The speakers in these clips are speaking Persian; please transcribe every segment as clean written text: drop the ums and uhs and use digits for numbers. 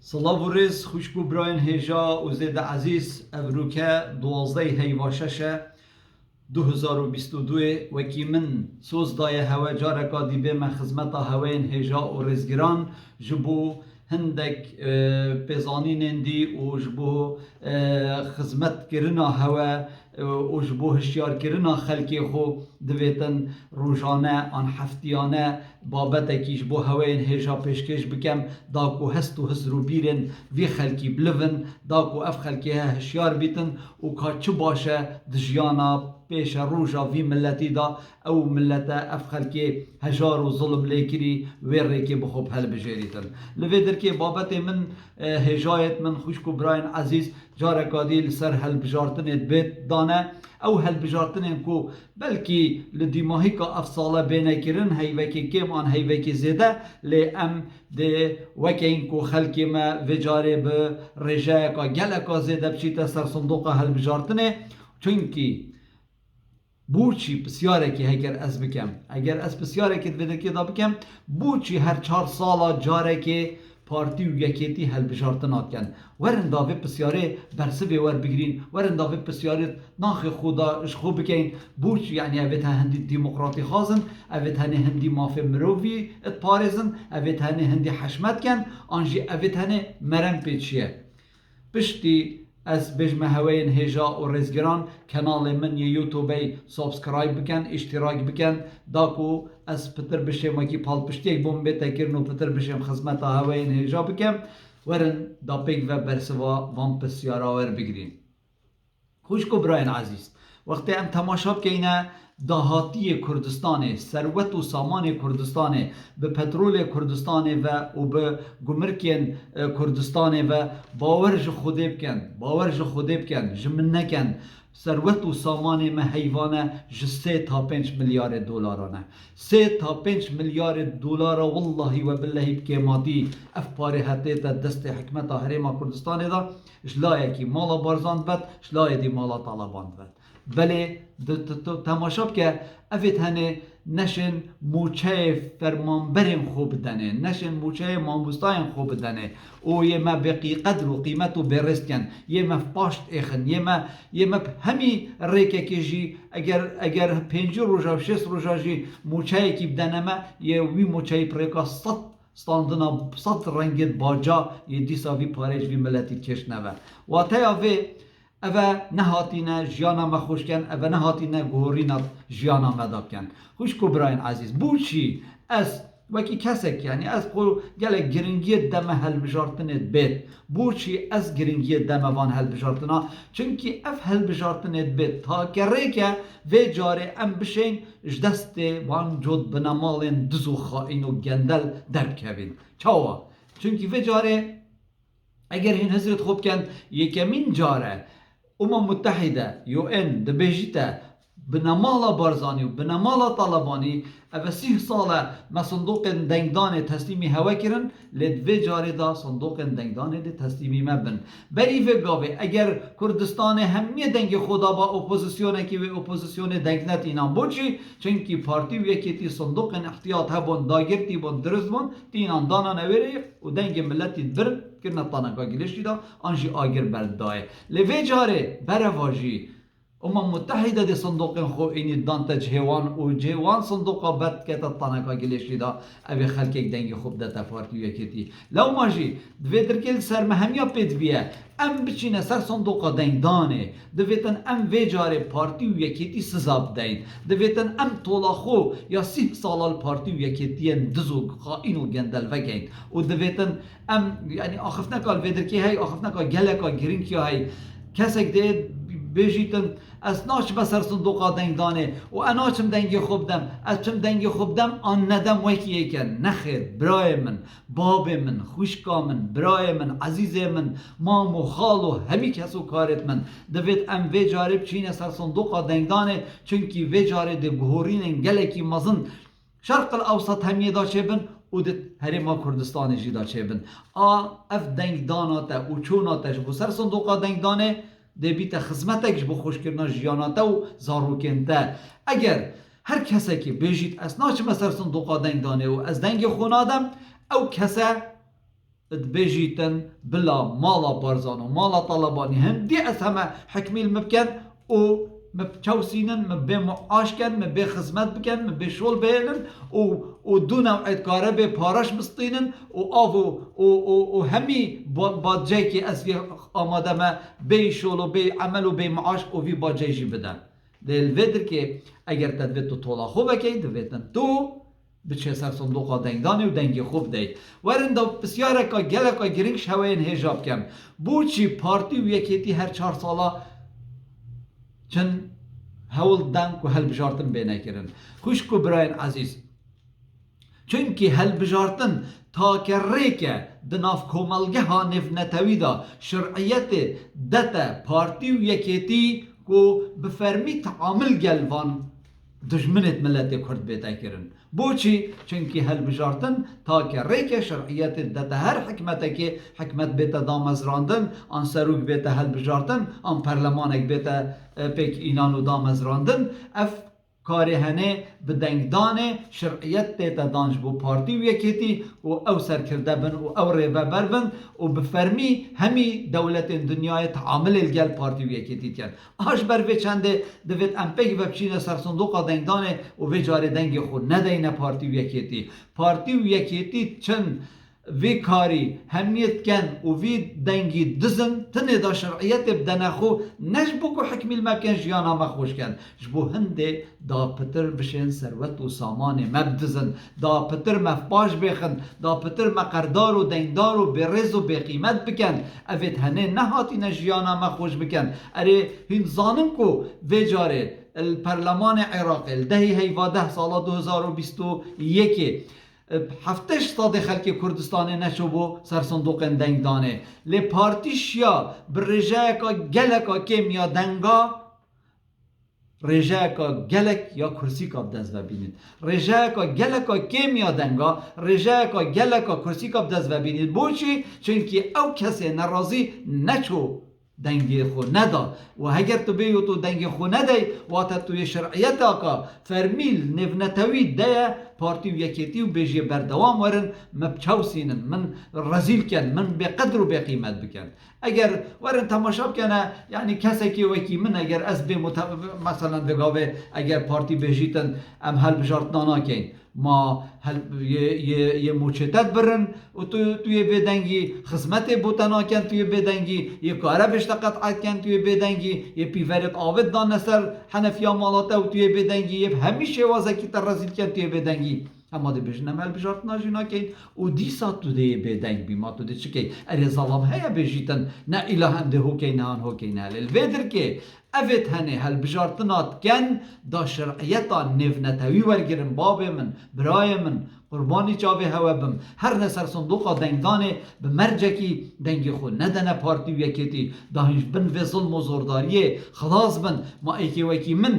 سلاو و ریز خوشبو براین هیجا و زید عزیز افروکه 12 هیواششه 2022 وکی من سوز دای هوا جارکا دیبه من خدمتا هواین هیجا و ریزگران جبو هندک پیزانین دی و جبو خدمت کرنا هوا و جبو هشیار کرنا خلکی خو دویتن روزانه آن هفتیانه بابت کیش بو هواین هیجا پیشکش بکم داکو هست و هز رو بیرن وی خلکی بلون داکو اف خلکی هشیار بیتن و که چه باشه دجیانا پیش روژا وی ملتی دا او ملت اف خلکی هجار و ظلم لیکری ویر ریکی بخوب هل بجیریتن لوی در که بابت من هجایت من خوشکو براین عزیز جارکا دیل سر هل بجارتن بیت دانه او هل بجارتن کو بلکی لدیماهی که اف ساله بینه کرن هیوکی کم آن هیوکی زیده لی ام ده وکین کو خلکی ما وجاره به رجای که گلکا زیده بچیتا سر صندوق هل بجارتنه چونکی بوچی بسیاره که اگر از بکم اگر از بسیاره که دویده که دا بکم بوچی هر 4 سالا جاره که پارتی و یکیتی هل بجارتنات کن ورن داوی بسیاره برسه ور بگیرین ورن داوی بسیاره ناخ خدا اشخو بکین بوچ یعنی اوید هندی دموکراتی خازن اوید هندی مافی مروفی ات پارزن اوید هندی حشمت کن آنجی اوید مرم پیچیه پشتی از بجم هواین هجا و رزگران کانال من یوتیوبی سابسکرایب بکن اشتراک بکن داکو از پتر بشم وکی پال پشتی بوم بیتا کرن و پتر بشم خدمت هواین هجا بکن ورن دا پیگ و برسوا وان پسیارا ور بگرین خوشکو براین عزیز وقتی ام تماشا بکنه دهاتی کردستان ثروت و سامان کردستان به پترول کردستان و به گمرکین کردستان و باورج خوده بکن جمن نکن ثروت و سامان ما حیوانه 3 تا 5 میلیارد دلارانه 3 تا 5 میلیارد دلار والله و بالله بکیماتی اف پاره هته تا دست حکمت حریم کردستان دا شلایه کی مالا بارزاند بد شلایه دی مالا طالباند بد بله تماشا که افت هنه نشن موچه فرمانبرین خوب دنه نشن موچه ماموستاین خوب دنه او یه ما بقی قدر و قیمت و برست کن یه ما پاشت ایخن یه ما همی ریکه که جی اگر 5 روزا و 6 روزا جی موچه کی بدنه ما یه وی موچه پریکا 100 ستاندنا 100 رنگت باجا یه دیسا وی پارج وی ملتی کش نوه و تا وی اوه نهاتینه جیانا ما خوش کن اوه نهاتینه گوهرینات جیانا ما داب کن خوش کو براین عزیز بوچی از وکی کسک یعنی از خو گله گرنگی دم هل بجارتنت بیت بوچی از گرنگی دم وان هل بجارتنا چونکی اف هل بجارتنت بیت تا کره که وی جاره ام بشین جدست وان جود بنامالین دزو خائن و گندل درب کبین چاوا چونکی وی جاره اگر هین حضرت خوب کن یکمین جاره متحده UN دبیجیتا بنمالا بارزانی و بنمالا طالبانی او 30 ساله ما صندوق دنگدان تسلیمی هوا کرن لدوی جاری دا صندوق دنگدان دی تسلیمی مبن بری و گاوه اگر کردستان همیه دنگ خدا با اپوزیسیونه که و اپوزیسیون دنگنت اینان بوچی چونکی پارتی و یکی صندوق احتیاط هبون داگرتی بون درست بون تینان دانا نویره و دنگ ملتی در کرنا تانکا گلشتی دا آنجی آگر بردائه لوی جاری برواجی متحده دی صندوق خو اینی دانتا جهوان و جهوان صندوقا برد که تا تانکا گلشتی دا اوی خلک دنگی خوب دا تا پارتی و یکیتی لو ماجی دوی درکل سر مهمیا پید بیه ام بچینه سر صندوقا دنگ دانه دویتن ام وی جاره پارتی و یکیتی سزاب دین دویتن ام طولا خو یا 30 سالال پارتی و یکیتی دزو خائن و گندل وگین و دویتن ام یعنی آخف نکال وی درکی های آخف نکال گلکا گرینکی های کسک دید بیجیتن از ناچ بسر صندوقا دنگ دانه و اناچم دنگی خوب دم از چم دنگی خوب دم آن ندم وکی یکن نخیر برای من باب من خوشکا من برای من عزیز من مام و خال و همی کسو کارت من دوید ام وی جارب چین سر صندوقا دنگ دانه چونکی وی جارب ده گهورین گلکی مزن شرق الاوسط همیه دا چه بن او ده هریما کردستان جی دا چه بن اف دنگ داناتا و چوناتش بو سر صندوقا دنگ دانه دبیت خدمتش بو خوش کردن جیاناتا و زاروکنتا اگر هر کسی که بیجید از ناچ مسر صندوقا دنگ دانه و از دنگ خونادم او کسا تبيجيتن بلا مالا بارزان و مالا طالباني هندي اسهمه حكمي المبكن و مبچوسینن مبه معاش کن مبه خدمت بکن مبه شول بهلن و دو نوعیت کاره به پارش بستینن و و همی باجه که از آماده ما به شول و به عمل و به معاش و وی باجه جی بدن دل ودر که اگر تدوید تو طولا خوبه که دویدن تو بچه سر صندوق دنگدانی و دنگی خوب دید ورنده بسیاره که گله که گرینگ شوین هجاب کم بوچی پارتی و یکیتی هر 4 ساله چن هول دنگ و هل بجارتن بینه کرن خوشکو براین عزیز چونکی هل بجارتن تا که ریکه دناف کوملگه ها نفنتوی دا شرعیت دتا پارتی و یکیتی کو بفرمی تعامل گلوان دجمنت ملت کرد بیتا کرن بوچی چونکی هل بجارتن تا که ریک شرعیت دتا هر حکمت که حکمت بیتا دامزراندن آن سروک بیتا هل بجارتن آن پرلمانک بیتا پیک اینانو دامزراندن اف کاری هنه بدنگدانه شرعیت دیتا دانش بو پارتی و یکیتی و او سرکرده بن و او ریبه بر بن و بفرمی همی دولت دنیای تعامل الگل پارتی و یکیتی تین آش بر وی چنده دوید امپیگ و بچین سر صندوق دنگدانه و وی جاری دنگ خود ندینه پارتی و یکیتی چند وی کاری همیت کن و وی دنگی دزن تنه دا شرعیت بدنه خو نجبو که حکمی المکن جیانا مخوش کن جبو هنده دا پتر بشین سروت و سامان مبدزن دا پتر مفباش بخن دا پتر مقردار و دنگدار و برز و بقیمت بکن اوید هنه نهاتی نجیانا مخوش بکن اره هین زانم کو وی جاره الپرلمان عراق دهی هیواده سالا 2021 هفتش ساده خلک کردستان نشو بو سر صندوق دنگدانه لی پارتیشیا بر رجای که گلک کم یا دنگا رجای که گلک یا کرسی که دست ببینید رجای که گلک کم یا دنگا رجای که گلک کرسی که دست ببینید بوچی چونکه او کسی ناراضی نچو دنگی خو ندا و اگر تو بیو تو دنگی خو ندای و تا توی شرعیت آقا فرمیل نفنتوی ده پارتی و یکیتی و بیجی بردوام ورن مبچوسینن من رزیل کن من به قدر و به قیمت بکن اگر ورن تماشا بکنه یعنی کسی که وکی من اگر از به مثلا بگاوه اگر پارتی بیجیتن ام هل بجارت نانا کن ما یه موچتت برن و توی بدنگی خدمت بوتنا کن توی بدنگی یه کاره بشتقت عد کن توی بدنگی یه پیورت آود دان نسر حنفیا مالاته و توی بدنگی یه همیشه وازه کی تر رزیل کن توی بدنگی اما ده بجنه مل بجارت ناجینا کن و دیسا تو ده بدنگ بیما تو ده چه کن اری ظلام هیا بجیتن نه اله انده هو کن هان هو کن هل الویدر که اوید هنه هل بجارتنات کن دا شرعیتا نفنتوی ورگرن باب من برای من قربانی چاوه هوا بم هر نسر صندوق دنگدانه به مرجکی دنگی خود ندنه پارتی و یکیتی داهنش بن و ظلم و زورداریه خلاص بن ما ایکی وکی من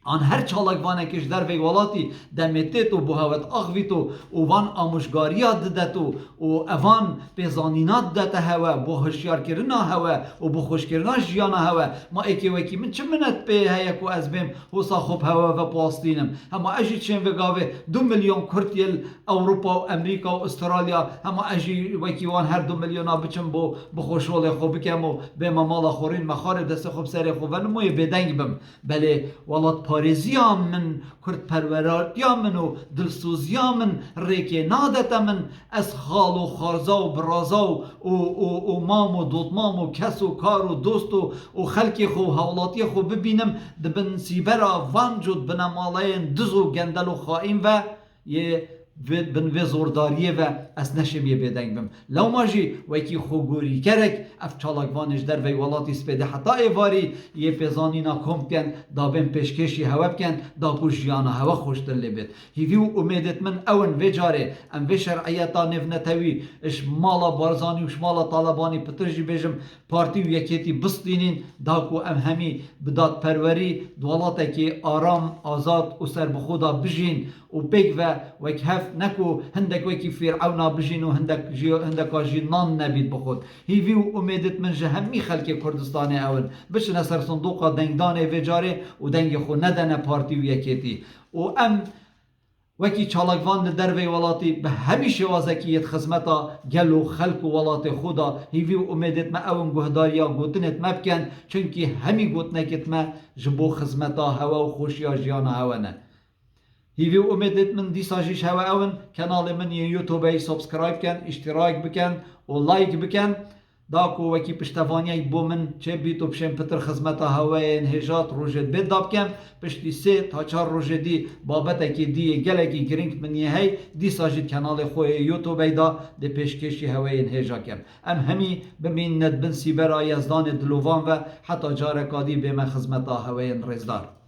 آن هر چالک وانه کش در وی ولاتی دمیته تو بوهوت آخوی تو وان آموشگاریات دده تو و اوان پیزانینات دده هوا بو هشیار کرنا هوا و بو خوش کرنا جیانا هوا ما ایکی وکی من چه منت به هیا کو از بیم حسا خوب هوا و پاستینم اما اجی چین وگاوه 2 میلیون کرتیل اروپا و امریکا و استرالیا اما اجی وکی وان هر 2 میلیون ها بچم بو بخوشول خوب بکم و بیم مالا خورین مخارب دست خوب سر خوب و نموی بدنگ بم بله ولات پارزیام من کرد پروراتیام من و دلسوزیام من ریک نادت من از خال و خارزا و برازا و مام و دوتمام و کس و کار و دوست و خلک خو حولاتی خو ببینم دبن سیبرا وان جد بنمالین دز و گندل و خائم و یه بن و زورداریه و از نشم یه بدنگ بم لو ماجی وکی خوگوری کرک اف چالاکوانش در وی ولاتی سپیده حتی ایواری یه پیزانینا کم کن دا بین پیشکشی هوا بکن دا کشیانا هوا خوشتر لبید هیوی و امیدت من اون وی جاره ام وی شرعیتا نفنتوی اش مالا بارزانی وش مالا طالبانی پترجی بیجم پارتی و یکیتی بستینین دا کو ام همی بداد پروری دوالاتا که آرام آزاد و سر بخودا بجین و بگ و وک هف نکو هندک وکی فرعونا بجین و هندک آجی نان نبید بخود هیوی و امیدت من جهمی خلک کردستان اول بشن سر صندوق دنگدان وجاره و دنگ خو ندن پارتی و یکیتی و ام وکی چالاکوان دروی ولاتی به همیشه وازکیت خدمتا گلو خلق ولات خدا هیوی امیدت ما اون گهداریا گوتنت مبکن چونکی همی گوتنکت ما جبو خدمتا هوا و خوشیا جیانا هوا نه هیوی امیدت من دی ساجیش هوا اون کانال من یوتیوب سابسکرایب کن اشتراک بکن و لایک بکن داکو وکی پشتوانی بو من چه بیتو پشم پتر خدمتا هوای انهجات روجت بید داب کم پشتی 3 تا 4 روز دی بابت کی دی گلکی گرینگ من هی دی ساجید کانال خوی یوتیوب دا دی پیشکشی هوای انهجا کم ام همی بمین ند بن سیبر یزدان دلوان و حتی جارکادی به من خدمتا هوای رزدار